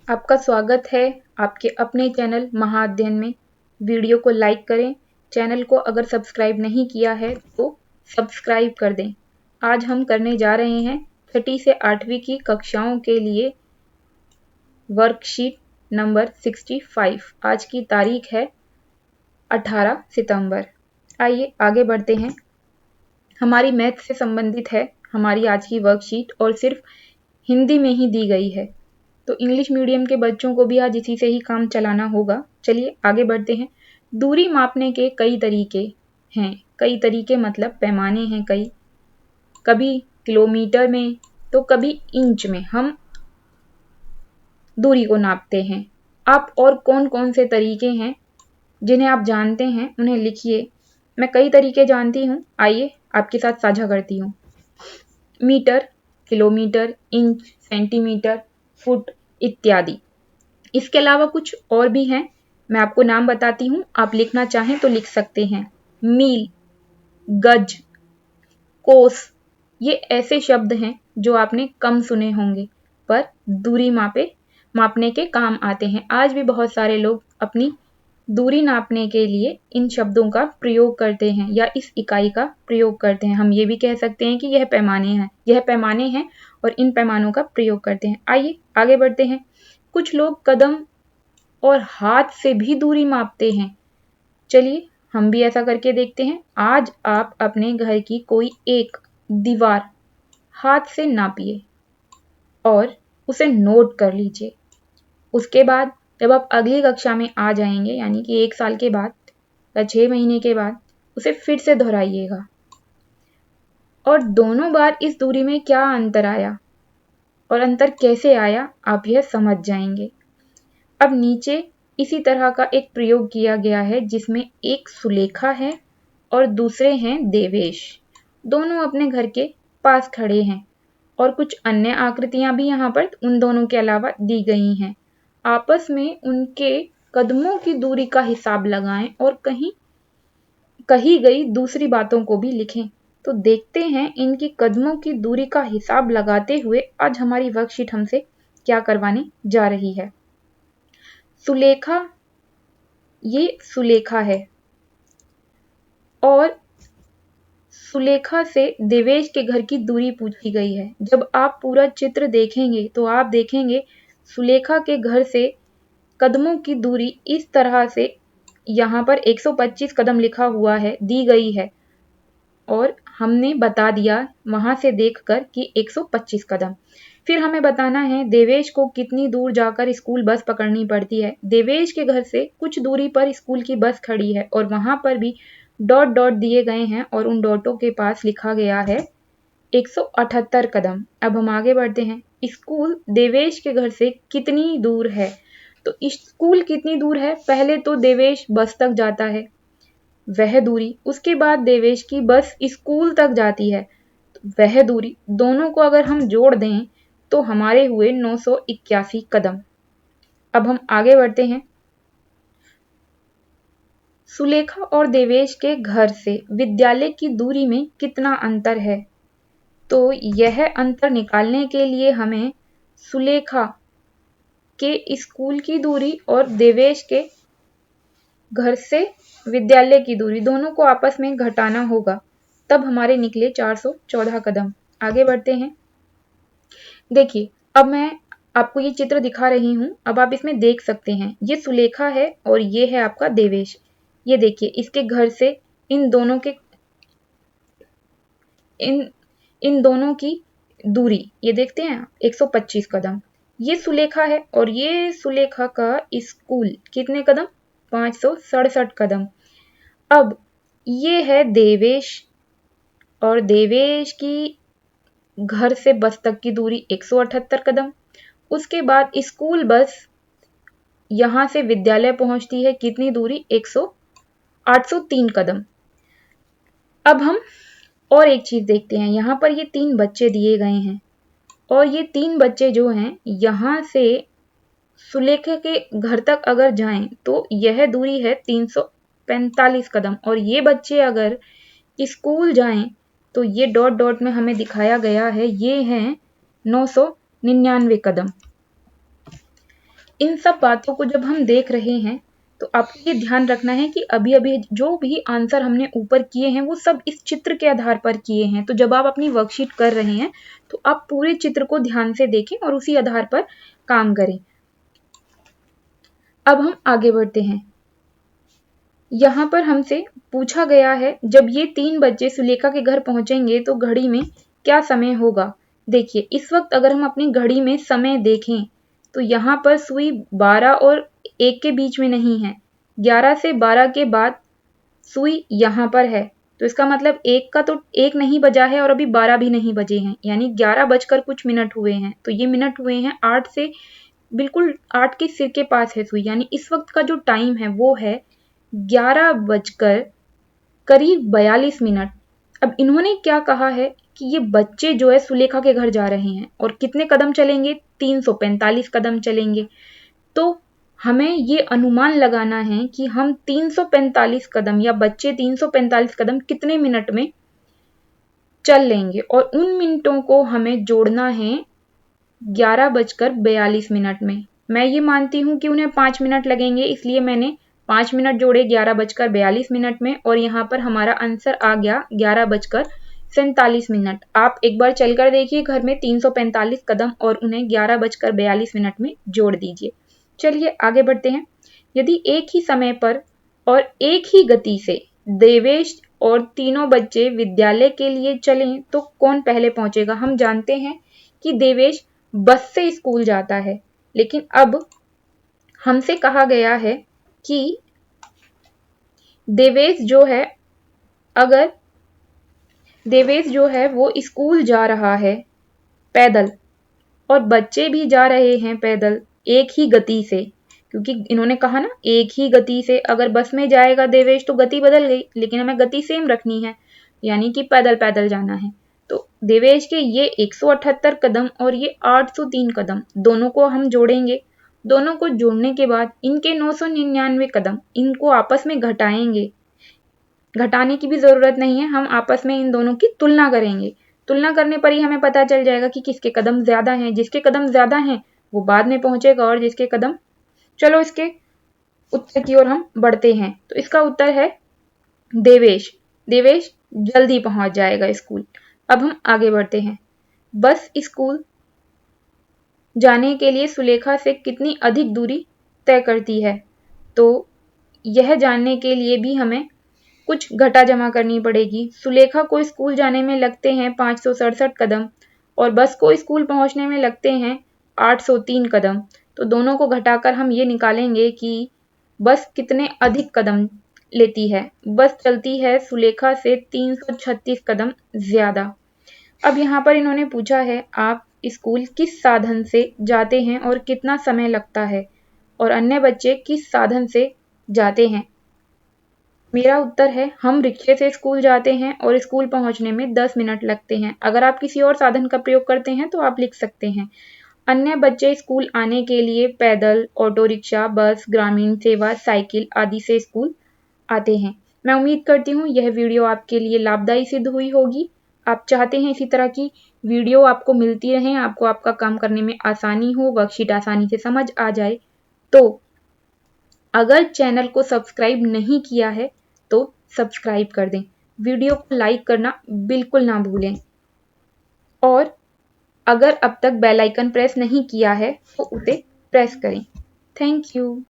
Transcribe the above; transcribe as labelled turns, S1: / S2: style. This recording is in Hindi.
S1: आपका स्वागत है आपके अपने चैनल महाअध्ययन में। वीडियो को लाइक करें। चैनल को अगर सब्सक्राइब नहीं किया है तो सब्सक्राइब कर दें। आज हम करने जा रहे हैं 6ठी से 8वीं की कक्षाओं के लिए वर्कशीट नंबर 65। आज की तारीख है 18 सितंबर। आइए आगे बढ़ते हैं। हमारी मैथ से संबंधित है हमारी आज की वर्कशीट और सिर्फ हिंदी में ही दी गई है, तो इंग्लिश मीडियम के बच्चों को भी आज इसी से ही काम चलाना होगा। चलिए आगे बढ़ते हैं। दूरी मापने के कई तरीके हैं। कई तरीके मतलब पैमाने हैं कई, कभी किलोमीटर में तो कभी इंच में हम दूरी को नापते हैं। आप और कौन कौन से तरीके हैं जिन्हें आप जानते हैं उन्हें लिखिए। मैं कई तरीके जानती हूँ, आइए आपके साथ साझा करती हूँ। Metre, kilometre, inch, centimetre, foot इत्यादि। इसके अलावा कुछ और भी हैं, मैं आपको नाम बताती हूँ, आप लिखना चाहें तो लिख सकते हैं। मील, गज, कोस, ये ऐसे शब्द हैं जो आपने कम सुने होंगे पर दूरी मापने के काम आते हैं। आज भी बहुत सारे लोग अपनी दूरी नापने के लिए इन शब्दों का प्रयोग करते हैं या इस इकाई का प्रयोग करते हैं। हम ये भी कह सकते हैं कि यह पैमाने हैं और इन पैमानों का प्रयोग करते हैं। आइए आगे बढ़ते हैं। कुछ लोग कदम और हाथ से भी दूरी मापते हैं। चलिए हम भी ऐसा करके देखते हैं। आज आप अपने घर की कोई एक दीवार हाथ से नापिए और उसे नोट कर लीजिए। उसके बाद जब आप अगली कक्षा में आ जाएंगे, यानी कि 1 साल के बाद या 6 महीने के बाद, उसे फिर से दोहराइएगा और दोनों बार इस दूरी में क्या अंतर आया और अंतर कैसे आया आप यह समझ जाएंगे। अब नीचे इसी तरह का एक प्रयोग किया गया है जिसमें एक सुलेखा है और दूसरे हैं देवेश। दोनों अपने घर के पास खड़े हैं और कुछ अन्य आकृतियां भी यहाँ पर उन दोनों के अलावा दी गई हैं। आपस में उनके कदमों की दूरी का हिसाब लगाएं और कही गई दूसरी बातों को भी लिखें। तो देखते हैं इनकी कदमों की दूरी का हिसाब लगाते हुए आज हमारी वर्कशीट हमसे क्या करवाने जा रही है। सुलेखा, ये सुलेखा है और सुलेखा से देवेश के घर की दूरी पूछी गई है। जब आप पूरा चित्र देखेंगे तो आप देखेंगे सुलेखा के घर से कदमों की दूरी इस तरह से, यहाँ पर 125 कदम लिखा हुआ है, दी गई है और हमने बता दिया वहां से देखकर कि 125 कदम। फिर हमें बताना है देवेश को कितनी दूर जाकर स्कूल बस पकड़नी पड़ती है। देवेश के घर से कुछ दूरी पर स्कूल की बस खड़ी है और वहां पर भी डॉट डॉट दिए गए हैं और उन डॉटों के पास लिखा गया है 178 कदम। अब हम आगे बढ़ते हैं। स्कूल देवेश के घर से कितनी दूर है? तो स्कूल कितनी दूर है? पहले तो देवेश बस तक जाता है, वह दूरी, उसके बाद देवेश की बस स्कूल तक जाती है, वह दूरी, दोनों को अगर हम जोड़ दें तो हमारे हुए 981 कदम। अब हम आगे बढ़ते हैं। सुलेखा और देवेश के घर से विद्यालय की दूरी में कितना अंतर है? तो यह अंतर निकालने के लिए हमें सुलेखा के स्कूल की दूरी और देवेश के घर से विद्यालय की दूरी दोनों को आपस में घटाना होगा, तब हमारे निकले 414 कदम। आगे बढ़ते हैं। देखिए अब मैं आपको ये चित्र दिखा रही हूँ, अब आप इसमें देख सकते हैं ये सुलेखा है और ये है आपका देवेश। ये देखिए इसके घर से इन दोनों की दूरी ये देखते हैं 125 कदम। ये सुलेखा है और ये सुलेखा का स्कूल कितने कदम? 567 कदम। अब ये है देवेश और देवेश की घर से बस तक की दूरी 178 कदम। उसके बाद स्कूल बस यहां से विद्यालय पहुंचती है, कितनी दूरी? 803 कदम। अब हम और एक चीज देखते हैं। यहाँ पर ये 3 बच्चे दिए गए हैं और ये 3 बच्चे जो हैं यहाँ से सुलेखा के घर तक अगर जाएं तो यह दूरी है 345 कदम और ये बच्चे अगर स्कूल जाएं तो ये डॉट डॉट में हमें दिखाया गया है, ये हैं 999 कदम। इन सब बातों को जब हम देख रहे हैं तो आपको ये ध्यान रखना है कि अभी अभी जो भी आंसर हमने ऊपर किए हैं वो सब इस चित्र के आधार पर किए हैं। तो जब आप अपनी वर्कशीट कर रहे हैं तो आप पूरे चित्र को ध्यान से देखें और उसी आधार पर काम करें। अब हम आगे बढ़ते हैं। यहाँ पर हमसे पूछा गया है जब ये 3 बच्चे सुलेखा के घर पहुंचेंगे तो घड़ी में क्या समय होगा। देखिए इस वक्त अगर हम अपनी घड़ी में समय देखें तो यहाँ पर सुई 12 और 1 के बीच में नहीं है, 11 से 12 के बाद सुई यहाँ पर है। तो इसका मतलब 1 का तो 1 नहीं बजा है और अभी 12 भी नहीं बजे हैं, यानी 11 बजकर कुछ मिनट हुए हैं। तो ये मिनट हुए हैं 8 से, बिल्कुल 8 के सिर के पास है सुई, यानी इस वक्त का जो टाइम है वो है 11 बजकर करीब 42 मिनट। अब इन्होंने क्या कहा है कि ये बच्चे जो है सुलेखा के घर जा रहे हैं और कितने कदम चलेंगे, 345 कदम चलेंगे। तो हमें ये अनुमान लगाना है कि हम 345 कदम या बच्चे 345 कदम कितने मिनट में चल लेंगे, और उन मिनटों को हमें जोड़ना है 11 बजकर 42 मिनट में। मैं ये मानती हूँ कि उन्हें 5 मिनट लगेंगे, इसलिए मैंने 5 मिनट जोड़े 11 बजकर 42 मिनट में, और यहाँ पर हमारा आंसर आ गया 11 बजकर 47 मिनट। आप एक बार चलकर देखिए घर में 345 कदम और उन्हें 11 बजकर 42 मिनट में जोड़ दीजिए। चलिए आगे बढ़ते हैं। यदि एक ही समय पर और एक ही गति से देवेश और तीनों बच्चे विद्यालय के लिए चलें तो कौन पहले पहुंचेगा। हम जानते हैं कि देवेश बस से स्कूल जाता है, लेकिन अब हमसे कहा गया है कि देवेश जो है, अगर देवेश जो है वो स्कूल जा रहा है पैदल और बच्चे भी जा रहे हैं पैदल एक ही गति से, क्योंकि इन्होंने कहा ना एक ही गति से, अगर बस में जाएगा देवेश तो गति बदल गई, लेकिन हमें गति सेम रखनी है, यानी कि पैदल पैदल जाना है। तो देवेश के ये 178 कदम और ये 803 कदम दोनों को हम जोड़ेंगे। दोनों को जोड़ने के बाद इनके 999 कदम, इनको आपस में घटाएंगे। घटाने की भी जरूरत नहीं है, हम आपस में इन दोनों की तुलना करेंगे। तुलना करने पर ही हमें पता चल जाएगा कि किसके कदम ज्यादा हैं। जिसके कदम ज्यादा हैं वो बाद में पहुंचेगा, और जिसके कदम, चलो इसके उत्तर की ओर हम बढ़ते हैं। तो इसका उत्तर है देवेश। देवेश जल्दी पहुंच जाएगा स्कूल। अब हम आगे बढ़ते हैं। बस स्कूल जाने के लिए सुलेखा से कितनी अधिक दूरी तय करती है, तो यह जानने के लिए भी हमें कुछ घटा जमा करनी पड़ेगी। सुलेखा को स्कूल जाने में लगते हैं 567 कदम और बस को स्कूल पहुंचने में लगते हैं 803 कदम। तो दोनों को घटाकर हम ये निकालेंगे कि बस कितने अधिक कदम लेती है। बस चलती है सुलेखा से 336 कदम ज्यादा। अब यहाँ पर इन्होंने पूछा है आप स्कूल किस साधन से जाते हैं और कितना समय लगता है, और अन्य बच्चे किस साधन से जाते हैं। मेरा उत्तर है हम रिक्शे से स्कूल जाते हैं और स्कूल पहुंचने में 10 मिनट लगते हैं। अगर आप किसी और साधन का प्रयोग करते हैं तो आप लिख सकते हैं अन्य बच्चे स्कूल आने के लिए पैदल, ऑटो रिक्शा, बस, ग्रामीण सेवा, साइकिल आदि से स्कूल आते हैं। मैं उम्मीद करती हूँ यह वीडियो आपके लिए लाभदायी सिद्ध हुई होगी। आप चाहते हैं इसी तरह की वीडियो आपको मिलती रहें, आपको आपका काम करने में आसानी हो, वर्कशीट आसानी से समझ आ जाए, तो अगर चैनल को सब्सक्राइब नहीं किया है तो सब्सक्राइब कर दें। वीडियो को लाइक करना बिल्कुल ना भूलें, और अगर अब तक बेल आइकन प्रेस नहीं किया है तो उसे प्रेस करें। Thank you.